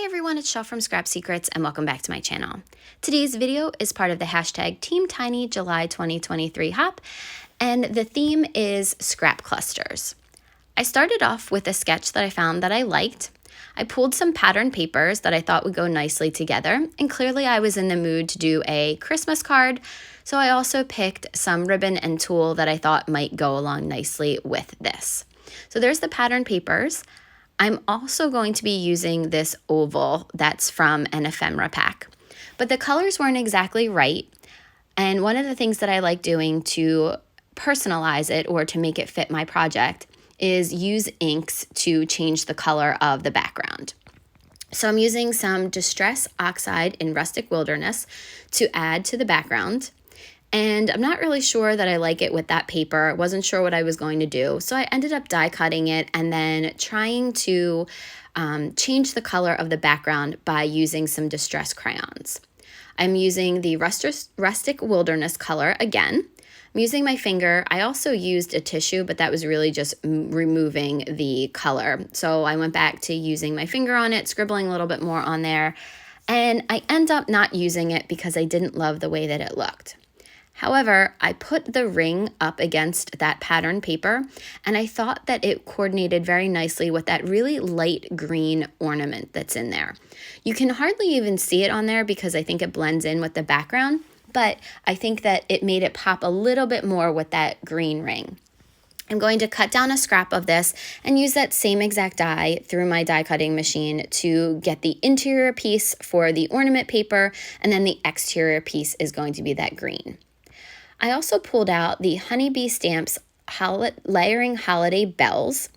everyone, it's Shaw from Scrap Secrets and welcome back to my channel. Today's video is part of the hashtag Team Tiny July 2023 hop, and the theme is scrap clusters. I started off with a sketch that I found that I liked. I pulled some pattern papers that I thought would go nicely together, and clearly I was in the mood to do a Christmas card, so I also picked some ribbon and tulle that I thought might go along nicely with this. So there's the pattern papers. I'm also going to be using this oval that's from an ephemera pack, but the colors weren't exactly right. And one of the things that I like doing to personalize it or to make it fit my project is use inks to change the color of the background. So I'm using some Distress Oxide in Rustic Wilderness to add to the background. And I'm not really sure that I like it with that paper. I wasn't sure what I was going to do. So I ended up die cutting it and then trying to change the color of the background by using some Distress crayons. I'm using the Rustic Wilderness color again. I'm using my finger. I also used a tissue, but that was really just removing the color. So I went back to using my finger on it, scribbling a little bit more on there. And I end up not using it because I didn't love the way that it looked. However, I put the ring up against that pattern paper, and I thought that it coordinated very nicely with that really light green ornament that's in there. You can hardly even see it on there because I think it blends in with the background, but I think that it made it pop a little bit more with that green ring. I'm going to cut down a scrap of this and use that same exact die through my die cutting machine to get the interior piece for the ornament paper, and then the exterior piece is going to be that green. I also pulled out the Honeybee Stamps Layering Holiday Bells,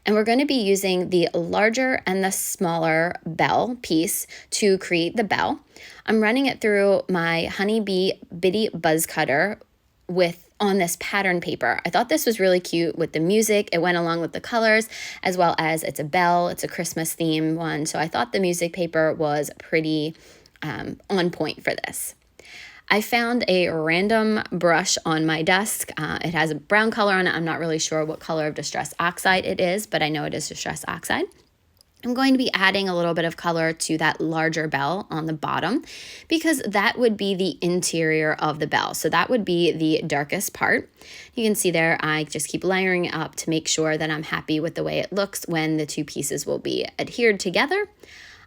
and we're going to be using the larger and the smaller bell piece to create the bell. I'm running it through my Honeybee Bitty Buzz Cutter on this pattern paper. I thought this was really cute with the music. It went along with the colors, as well as it's a bell. It's a Christmas theme one, so I thought the music paper was pretty on point for this. I found a random brush on my desk. It has a brown color on it. I'm not really sure what color of Distress Oxide it is, but I know it is Distress Oxide. I'm going to be adding a little bit of color to that larger bell on the bottom because that would be the interior of the bell. So that would be the darkest part. You can see there, I just keep layering it up to make sure that I'm happy with the way it looks when the two pieces will be adhered together.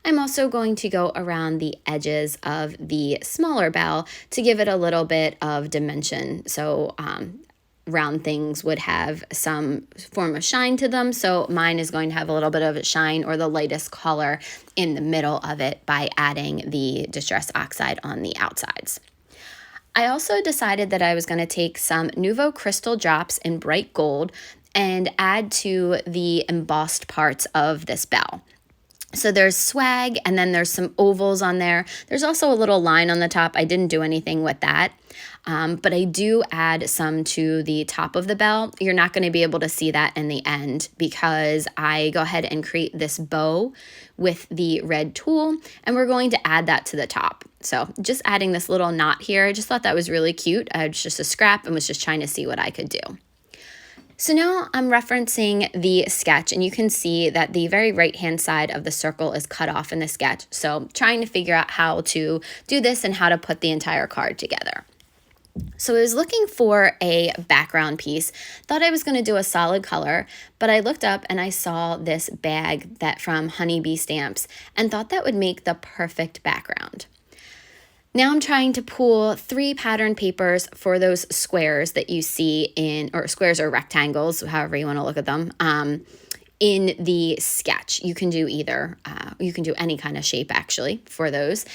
I'm also going to go around the edges of the smaller bell to give it a little bit of dimension. So round things would have some form of shine to them. So mine is going to have a little bit of shine or the lightest color in the middle of it by adding the Distress Oxide on the outsides. I also decided that I was going to take some Nuvo Crystal Drops in bright gold and add to the embossed parts of this bell. So there's swag, and then there's some ovals on there. There's also a little line on the top. I didn't do anything with that, but I do add some to the top of the bell. You're not going to be able to see that in the end because I go ahead and create this bow with the red tulle, and we're going to add that to the top. So just adding this little knot here, I just thought that was really cute. I was just a scrap and was just trying to see what I could do. So now I'm referencing the sketch, and you can see that the very right-hand side of the circle is cut off in the sketch. So trying to figure out how to do this and how to put the entire card together. So I was looking for a background piece, thought I was going to do a solid color, but I looked up and I saw this bag from Honeybee Stamps and thought that would make the perfect background. Now I'm trying to pull 3 pattern papers for those squares that you see or squares or rectangles, however you want to look at them, in the sketch. You can do either. You can do any kind of shape actually for those.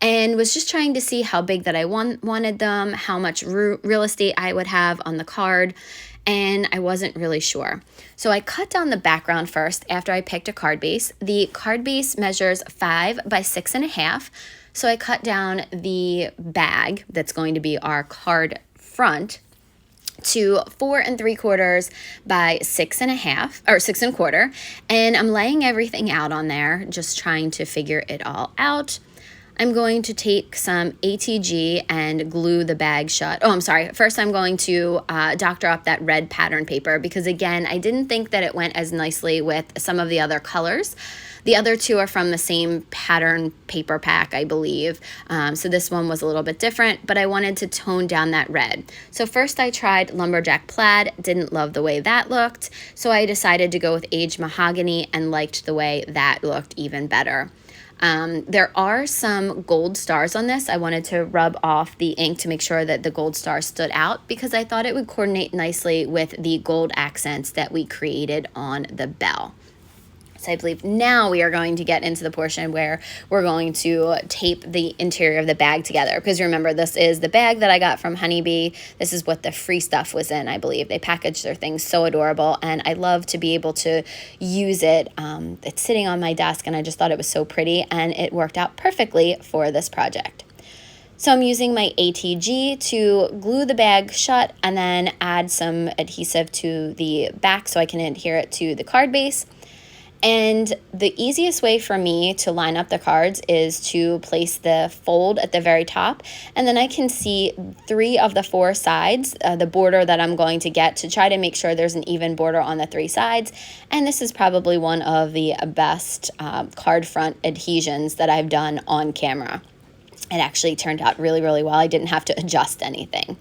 And was just trying to see how big that I wanted them, how much real estate I would have on the card, and I wasn't really sure. So I cut down the background first after I picked a card base. The card base measures 5 by 6.5. So I cut down the bag that's going to be our card front to 4 3/4 by 6.5 or 6 1/4, and I'm laying everything out on there, just trying to figure it all out. I'm going to take some ATG and glue the bag shut. Oh, I'm sorry. First, I'm going to doctor up that red pattern paper because, again, I didn't think that it went as nicely with some of the other colors The other two are from the same pattern paper pack, I believe. So this one was a little bit different, but I wanted to tone down that red. So first I tried Lumberjack Plaid, didn't love the way that looked. So I decided to go with Aged Mahogany and liked the way that looked even better. There are some gold stars on this. I wanted to rub off the ink to make sure that the gold stars stood out because I thought it would coordinate nicely with the gold accents that we created on the bell. So I believe now we are going to get into the portion where we're going to tape the interior of the bag together. Because remember, this is the bag that I got from Honeybee. This is what the free stuff was in, I believe. They packaged their things so adorable, and I love to be able to use it. It's sitting on my desk, and I just thought it was so pretty, and it worked out perfectly for this project. So I'm using my ATG to glue the bag shut and then add some adhesive to the back so I can adhere it to the card base. And the easiest way for me to line up the cards is to place the fold at the very top, and then I can see 3 of the 4 sides, the border that I'm going to get, to try to make sure there's an even border on the 3 sides. And this is probably one of the best card front adhesions that I've done on camera. It actually turned out really, really well. I didn't have to adjust anything.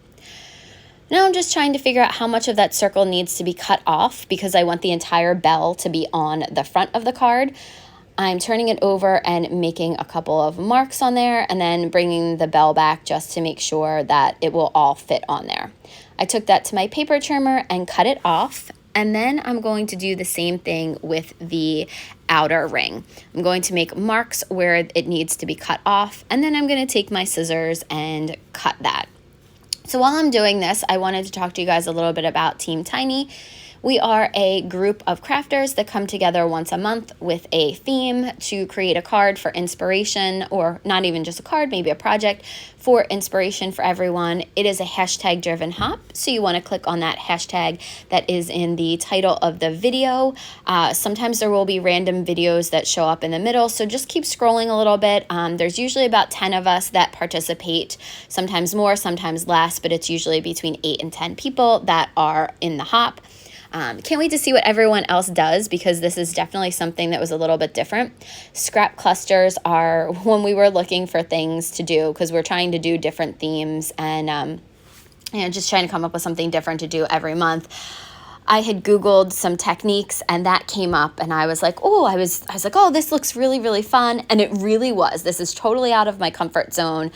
Now I'm just trying to figure out how much of that circle needs to be cut off because I want the entire bell to be on the front of the card. I'm turning it over and making a couple of marks on there and then bringing the bell back just to make sure that it will all fit on there. I took that to my paper trimmer and cut it off, and then I'm going to do the same thing with the outer ring. I'm going to make marks where it needs to be cut off, and then I'm going to take my scissors and cut that. So while I'm doing this, I wanted to talk to you guys a little bit about Team Tiny. We are a group of crafters that come together once a month with a theme to create a card for inspiration, or not even just a card, maybe a project for inspiration for everyone. It is a hashtag-driven hop, so you want to click on that hashtag that is in the title of the video. Sometimes there will be random videos that show up in the middle, so just keep scrolling a little bit. There's usually about 10 of us that participate, sometimes more, sometimes less, but it's usually between 8 and 10 people that are in the hop. Can't wait to see what everyone else does because this is definitely something that was a little bit different. Scrap clusters are when we were looking for things to do because we're trying to do different themes and just trying to come up with something different to do every month. I had Googled some techniques and that came up and I was like, I was like, this looks really, really fun. And it really was. This is totally out of my comfort zone.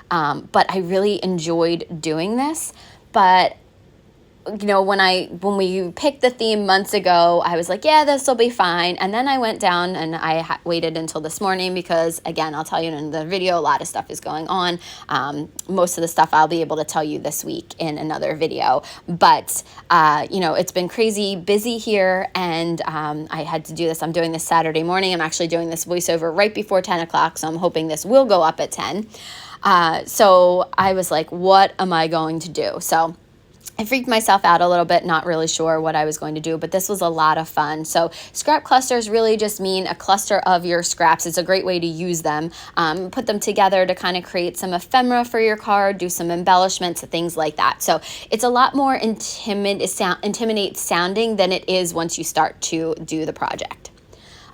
But I really enjoyed doing this. But when we picked the theme months ago, I was like, yeah, this will be fine. And then I went down and I waited until this morning because, again, I'll tell you in the video, a lot of stuff is going on. Most of the stuff I'll be able to tell you this week in another video. But, it's been crazy busy here and I had to do this. I'm doing this Saturday morning. I'm actually doing this voiceover right before 10 o'clock. So I'm hoping this will go up at 10. So I was like, what am I going to do? So I freaked myself out a little bit, not really sure what I was going to do, but this was a lot of fun. So scrap clusters really just mean a cluster of your scraps. It's a great way to use them. Put them together to kind of create some ephemera for your card, do some embellishments, things like that. So it's a lot more intimate sounding than it is once you start to do the project.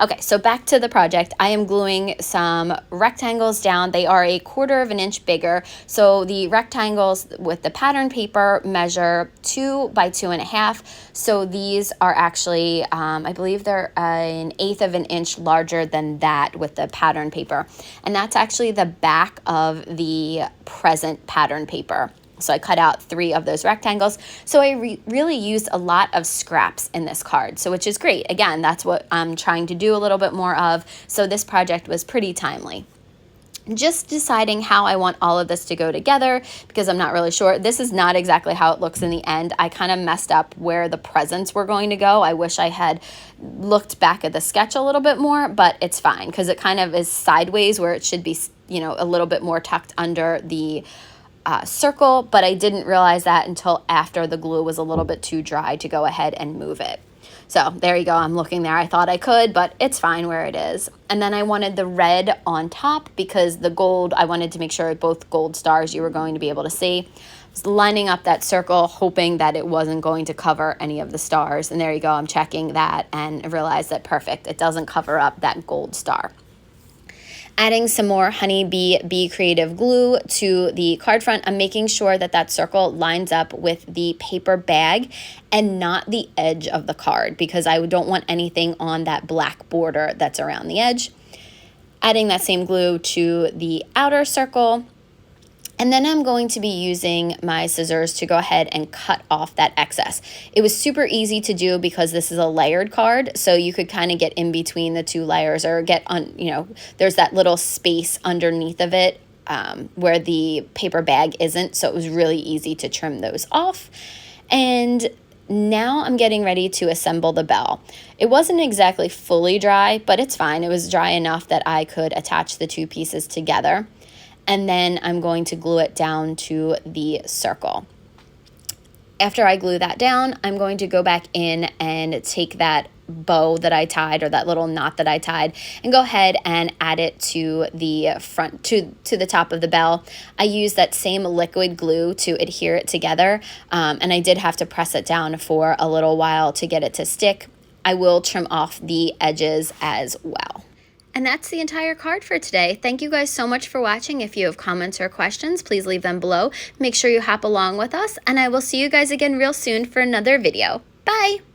Okay, so back to the project. I am gluing some rectangles down. They are 1/4 of an inch bigger. So the rectangles with the pattern paper measure 2 by 2.5. So these are actually, I believe they're 1/8 of an inch larger than that with the pattern paper. And that's actually the back of the present pattern paper. So I cut out 3 of those rectangles. So I really used a lot of scraps in this card, so which is great. Again, that's what I'm trying to do a little bit more of. So this project was pretty timely. Just deciding how I want all of this to go together because I'm not really sure. This is not exactly how it looks in the end. I kind of messed up where the presents were going to go. I wish I had looked back at the sketch a little bit more, but it's fine because it kind of is sideways where it should be, a little bit more tucked under the circle, but I didn't realize that until after the glue was a little bit too dry to go ahead and move it. So there you go. I'm looking there. I thought I could, but it's fine where it is. And then I wanted the red on top because the gold, I wanted to make sure both gold stars you were going to be able to see. was lining up that circle, hoping that it wasn't going to cover any of the stars. And there you go, I'm checking that and realized that perfect, it doesn't cover up that gold star. Adding some more Honeybee Bee Creative glue to the card front, I'm making sure that that circle lines up with the paper bag and not the edge of the card, because I don't want anything on that black border that's around the edge. Adding that same glue to the outer circle. And then I'm going to be using my scissors to go ahead and cut off that excess. It was super easy to do because this is a layered card, so you could kind of get in between the two layers, or get on, you know, there's that little space underneath of it where the paper bag isn't, so it was really easy to trim those off. And now I'm getting ready to assemble the bell. It wasn't exactly fully dry, but it's fine. It was dry enough that I could attach the two pieces together. And then I'm going to glue it down to the circle. After I glue that down, I'm going to go back in and take that bow that I tied, or that little knot that I tied, and go ahead and add it to the front, to the top of the bell. I used that same liquid glue to adhere it together, and I did have to press it down for a little while to get it to stick. I will trim off the edges as well. And that's the entire card for today. Thank you guys so much for watching. If you have comments or questions, please leave them below. Make sure you hop along with us, and I will see you guys again real soon for another video. Bye!